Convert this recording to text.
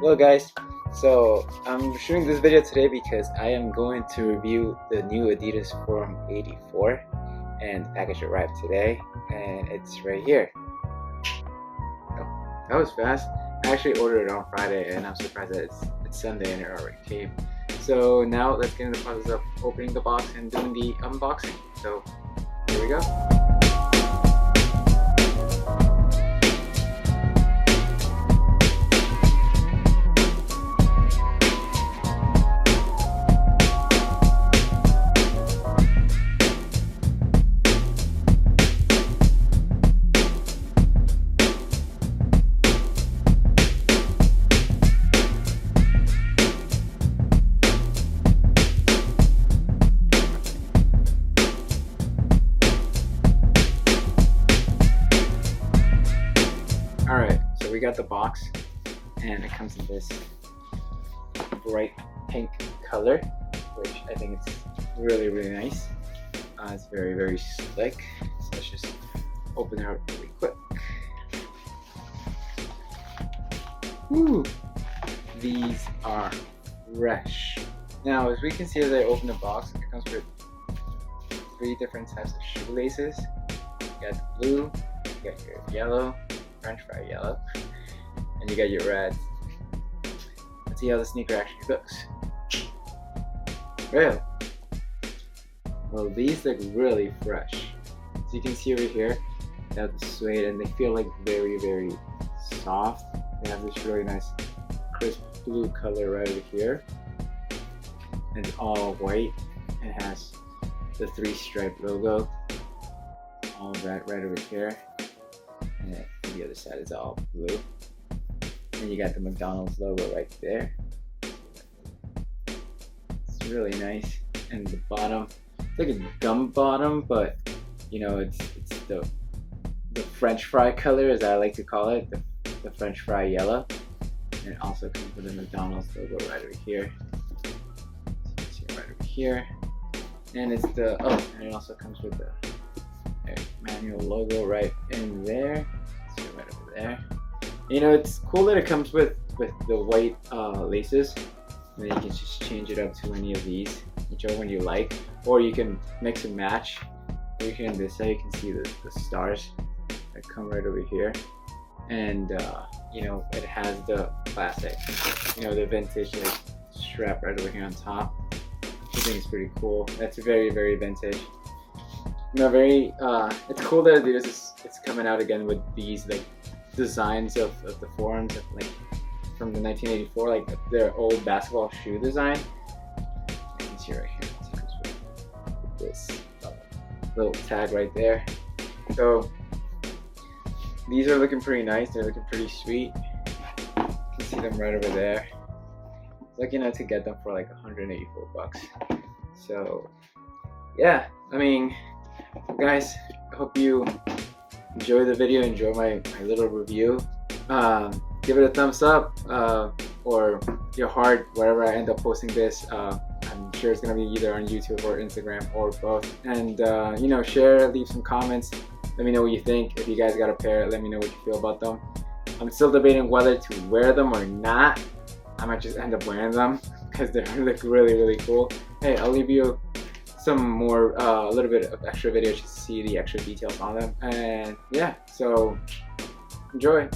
Hello guys, so I'm shooting this video today because I am going to review the new Adidas Forum 84 and the package arrived today and it's right here. Oh, that was fast. I actually ordered it on Friday and I'm surprised that it's Sunday and it already came. So now let's get into the process of opening the box and doing the unboxing. So here we go. Alright, so we got the box and it comes in this bright pink color, which I think it's really nice. It's very slick. So let's just open it up really quick. Woo! These are fresh. Now, as we can see as I open the box, it comes with 3 different types of shoelaces. You got the blue, you got your yellow, French fry yellow, and you got your red. Let's see how the sneaker actually looks. Well, these look really fresh. So you can see over here, they have the suede and they feel like very soft. They have this really nice crisp blue color right over here. And it's all white. It has the 3-stripe logo. All of that right over here. And the other side is all blue. And you got the McDonald's logo right there. It's really nice. And the bottom, it's like a gum bottom, but you know, it's the French fry color, as I like to call it, the French fry yellow. And it also comes with the McDonald's logo right over here. So you can see it right over here. And it's the and it also comes with the Eric Emanuel logo right in there. See it right over there. You know, it's cool that it comes with the white laces, and then you can just change it up to any of these, whichever one you like, or you can mix and match. Over here on this side, you can see the stars that come right over here, and you know, it has the classic, you know, the vintage like strap right over here on top. I think it's pretty cool. That's very vintage. You know, it's cool that it's coming out again with these like designs of the forums of, like from the 1984, like their old basketball shoe design. You can see right here, it comes with this little tag right there. So these are looking pretty nice. They're looking pretty sweet. You can see them right over there. Looking at to get them for like 184 bucks. So yeah, I mean, guys, I hope you enjoy the video, enjoy my little review. Give it a thumbs up or your heart wherever I end up posting this. I'm sure it's gonna be either on YouTube or Instagram or both. And you know, share, leave some comments. Let me know what you think. If you guys got a pair, let me know what you feel about them. I'm still debating whether to wear them or not. I might just end up wearing them because they look really cool. Hey, I'll leave you some more, a little bit of extra videos just to see the extra details on them. And yeah, so enjoy.